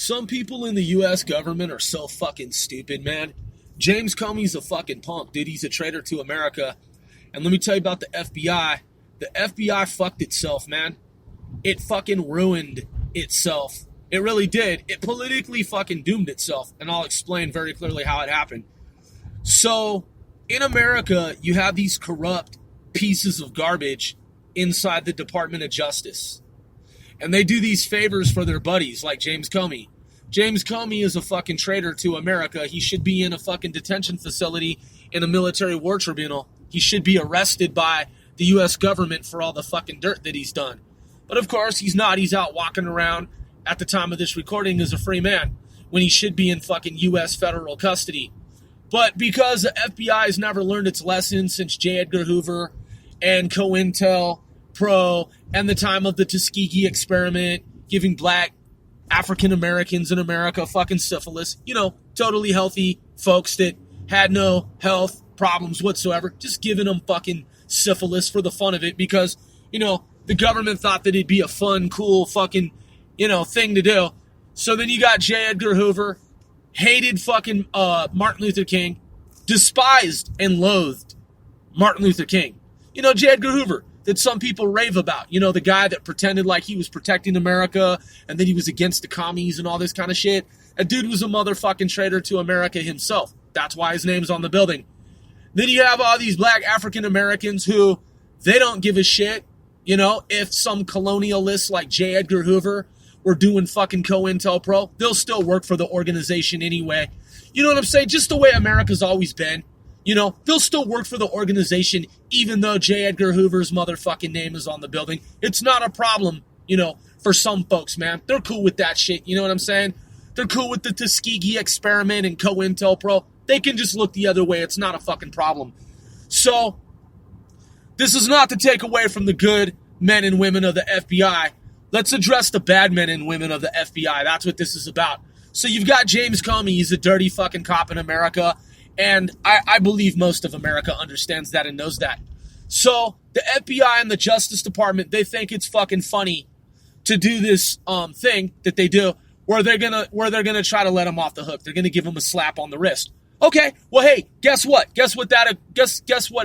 Some people in the U.S. government are so fucking stupid, man. James Comey's a fucking punk, dude. He's a traitor to America. And let me tell you about the FBI. The FBI fucked itself, man. It fucking ruined itself. It really did. It politically fucking doomed itself. And I'll explain very clearly how it happened. So, in America, you have these corrupt pieces of garbage inside the Department of Justice. And they do these favors for their buddies, like James Comey. James Comey is a fucking traitor to America. He should be in a fucking detention facility in a military war tribunal. He should be arrested by the U.S. government for all the fucking dirt that he's done. But of course, he's not. He's out walking around at the time of this recording as a free man when he should be in fucking U.S. federal custody. But because the FBI has never learned its lesson since J. Edgar Hoover and COINTELPRO and the time of the Tuskegee experiment, giving black African Americans in America fucking syphilis, totally healthy folks that had no health problems whatsoever, just giving them fucking syphilis for the fun of it because, the government thought that it'd be a fun, cool fucking, thing to do. So then you got J. Edgar Hoover, hated fucking Martin Luther King, despised and loathed Martin Luther King. J. Edgar Hoover, that some people rave about. The guy that pretended like he was protecting America and then he was against the commies and all this kind of shit. That dude was a motherfucking traitor to America himself. That's why his name's on the building. Then you have all these black African Americans who, they don't give a shit, if some colonialists like J. Edgar Hoover were doing fucking COINTELPRO, they'll still work for the organization anyway. You know what I'm saying? Just the way America's always been. They'll still work for the organization even though J. Edgar Hoover's motherfucking name is on the building. It's not a problem, for some folks, man. They're cool with that shit, you know what I'm saying? They're cool with the Tuskegee experiment and COINTELPRO. They can just look the other way. It's not a fucking problem. So, this is not to take away from the good men and women of the FBI. Let's address the bad men and women of the FBI. That's what this is about. So you've got James Comey. He's a dirty fucking cop in America. And I believe most of America understands that and knows that. So the FBI and the Justice Department, they think it's fucking funny to do this thing that they do where they're gonna try to let him off the hook. They're gonna give him a slap on the wrist. Okay, well, hey, guess what? Guess what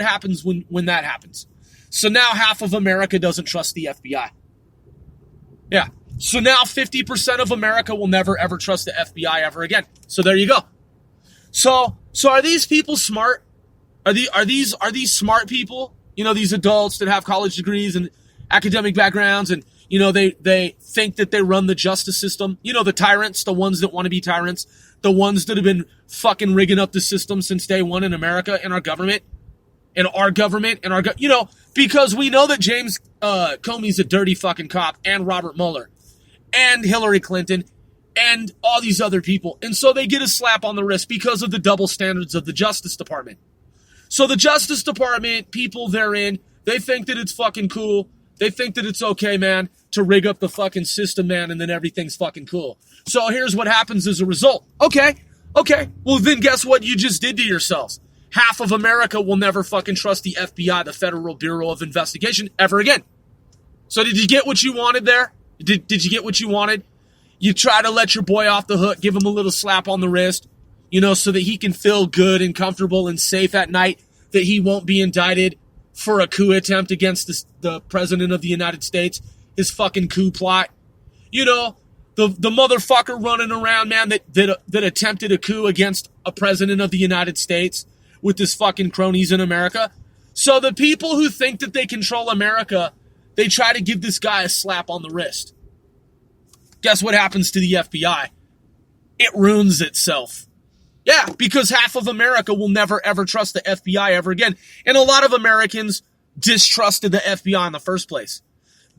happens when that happens? So now half of America doesn't trust the FBI. Yeah. So now 50% of America will never ever trust the FBI ever again. So there you go. So are these people smart? Are these smart people? These adults that have college degrees and academic backgrounds and they think that they run the justice system. The tyrants, the ones that want to be tyrants, the ones that have been fucking rigging up the system since day one in America and our government. Because we know that James Comey's a dirty fucking cop and Robert Mueller and Hillary Clinton and all these other people. And so they get a slap on the wrist because of the double standards of the Justice Department. So the Justice Department, people therein, they think that it's fucking cool. They think that it's okay, man, to rig up the fucking system, man, and then everything's fucking cool. So here's what happens as a result. Okay. Well, then guess what you just did to yourselves? Half of America will never fucking trust the FBI, the Federal Bureau of Investigation, ever again. So did you get what you wanted there? Did you get what you wanted? You try to let your boy off the hook, give him a little slap on the wrist, so that he can feel good and comfortable and safe at night, that he won't be indicted for a coup attempt against the President of the United States, his fucking coup plot. The motherfucker running around, man, that attempted a coup against a President of the United States with his fucking cronies in America. So the people who think that they control America, they try to give this guy a slap on the wrist. Guess what happens to the FBI? It ruins itself. Yeah, because half of America will never ever trust the FBI ever again. And a lot of Americans distrusted the FBI in the first place.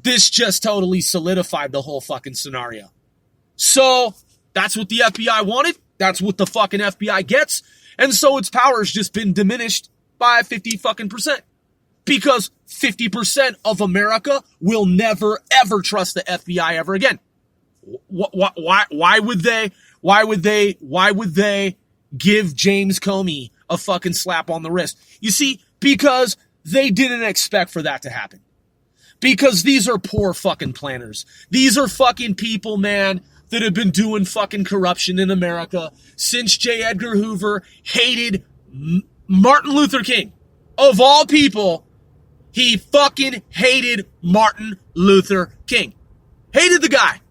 This just totally solidified the whole fucking scenario. So, that's what the FBI wanted. That's what the fucking FBI gets. And so its power's just been diminished by 50%. Because 50% of America will never ever trust the FBI ever again. Why would they give James Comey a fucking slap on the wrist? You see, because they didn't expect for that to happen. Because these are poor fucking planners. These are fucking people, man, that have been doing fucking corruption in America since J. Edgar Hoover hated Martin Luther King. Of all people, he fucking hated Martin Luther King. Hated the guy.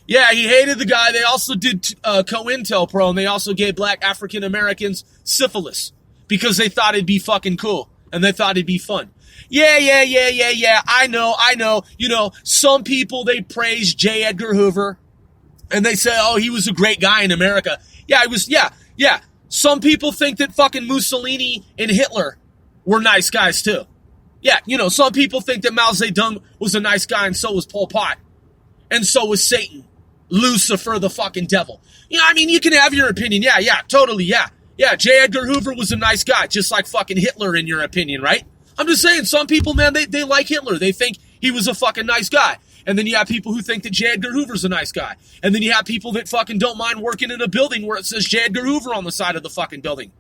Yeah, he hated the guy. They also did COINTELPRO, and they also gave black African Americans syphilis because they thought it'd be fucking cool, and they thought it'd be fun. Yeah. I know. You know, some people, they praise J. Edgar Hoover, and they say, oh, he was a great guy in America. Yeah, he was, yeah. Some people think that fucking Mussolini and Hitler were nice guys, too. Yeah, you know, some people think that Mao Zedong was a nice guy, and so was Pol Pot. And so was Satan. Lucifer, the fucking devil. You know, I mean, you can have your opinion. Yeah, totally, yeah. Yeah, J. Edgar Hoover was a nice guy, just like fucking Hitler in your opinion, right? I'm just saying, some people, man, they like Hitler. They think he was a fucking nice guy. And then you have people who think that J. Edgar Hoover's a nice guy. And then you have people that fucking don't mind working in a building where it says J. Edgar Hoover on the side of the fucking building.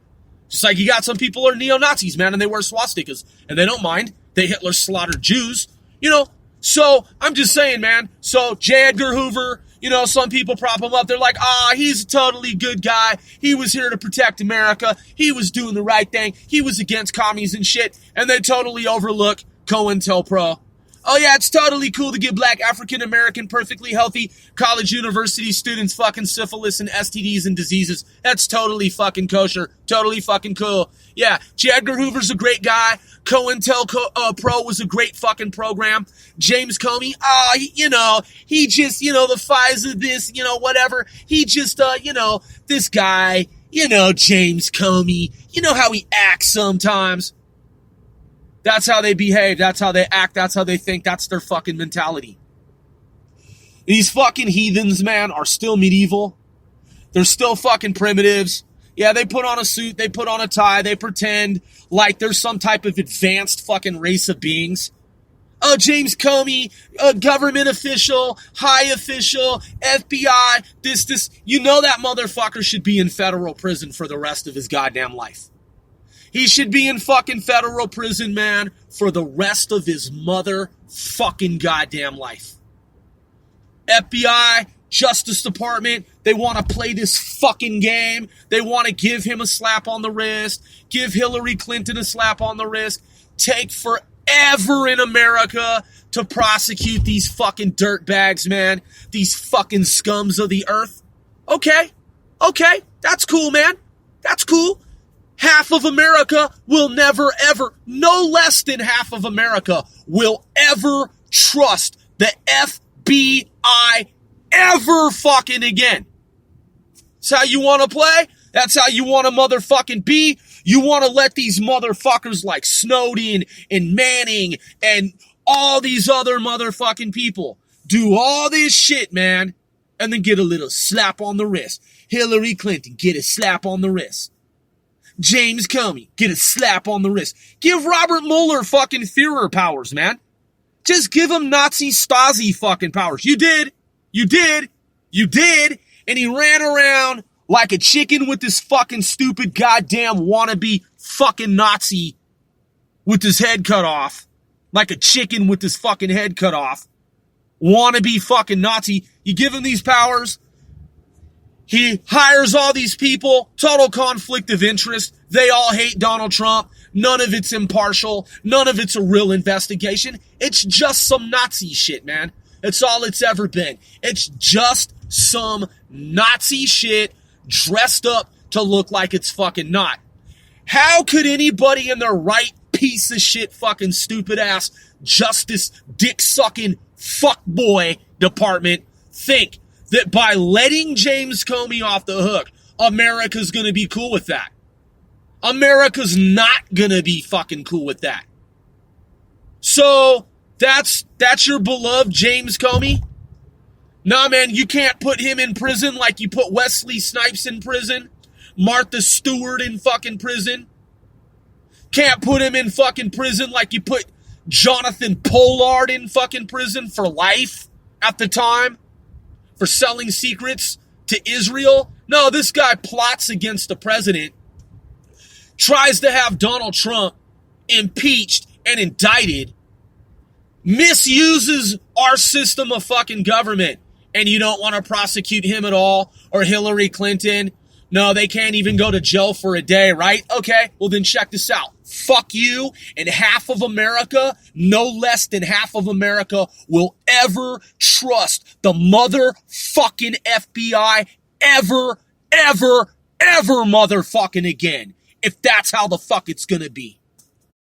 Just like you got some people who are neo-Nazis, man, and they wear swastikas. And they don't mind that Hitler slaughtered Jews. You know, so I'm just saying, man. So J. Edgar Hoover, you know, some people prop him up. They're like, he's a totally good guy. He was here to protect America. He was doing the right thing. He was against commies and shit. And they totally overlook COINTELPRO. Oh, yeah, it's totally cool to give black African-American, perfectly healthy college university students fucking syphilis and STDs and diseases. That's totally fucking kosher. Totally fucking cool. Yeah, J. Edgar Hoover's a great guy. COINTELPRO was a great fucking program. James Comey, he just, the FISA this, whatever. He just, this guy, James Comey, you know how he acts sometimes. That's how they behave. That's how they act. That's how they think. That's their fucking mentality. These fucking heathens, man, are still medieval. They're still fucking primitives. Yeah, they put on a suit. They put on a tie. They pretend like there's some type of advanced fucking race of beings. James Comey, a government official, high official, FBI, this. You know that motherfucker should be in federal prison for the rest of his goddamn life. He should be in fucking federal prison, man, for the rest of his motherfucking goddamn life. FBI, Justice Department, they want to play this fucking game. They want to give him a slap on the wrist, give Hillary Clinton a slap on the wrist, take forever in America to prosecute these fucking dirtbags, man, these fucking scums of the earth. Okay, that's cool, man. That's cool. Half of America will never, ever, no less than half of America will ever trust the FBI ever fucking again. That's how you want to play? That's how you want to motherfucking be? You want to let these motherfuckers like Snowden and Manning and all these other motherfucking people do all this shit, man, and then get a little slap on the wrist. Hillary Clinton, get a slap on the wrist. James Comey, get a slap on the wrist. Give Robert Mueller fucking Führer powers, man. Just give him Nazi Stasi fucking powers. You did. And he ran around like a chicken with this fucking stupid goddamn wannabe fucking Nazi with his head cut off. Like a chicken with his fucking head cut off. Wannabe fucking Nazi. You give him these powers. He hires all these people, total conflict of interest. They all hate Donald Trump. None of it's impartial. None of it's a real investigation. It's just some Nazi shit, man. That's all it's ever been. It's just some Nazi shit dressed up to look like it's fucking not. How could anybody in their right piece of shit fucking stupid ass justice dick sucking fuckboy department think that by letting James Comey off the hook, America's gonna be cool with that? America's not gonna be fucking cool with that. So, that's your beloved James Comey? Nah, man, you can't put him in prison like you put Wesley Snipes in prison, Martha Stewart in fucking prison. Can't put him in fucking prison like you put Jonathan Pollard in fucking prison for life at the time. For selling secrets to Israel. No, this guy plots against the president, tries to have Donald Trump impeached and indicted, misuses our system of fucking government, and you don't want to prosecute him at all, or Hillary Clinton. No, they can't even go to jail for a day, right? Okay, well then check this out. Fuck you, and half of America, no less than half of America, will ever trust the motherfucking FBI ever motherfucking again. If that's how the fuck it's gonna be.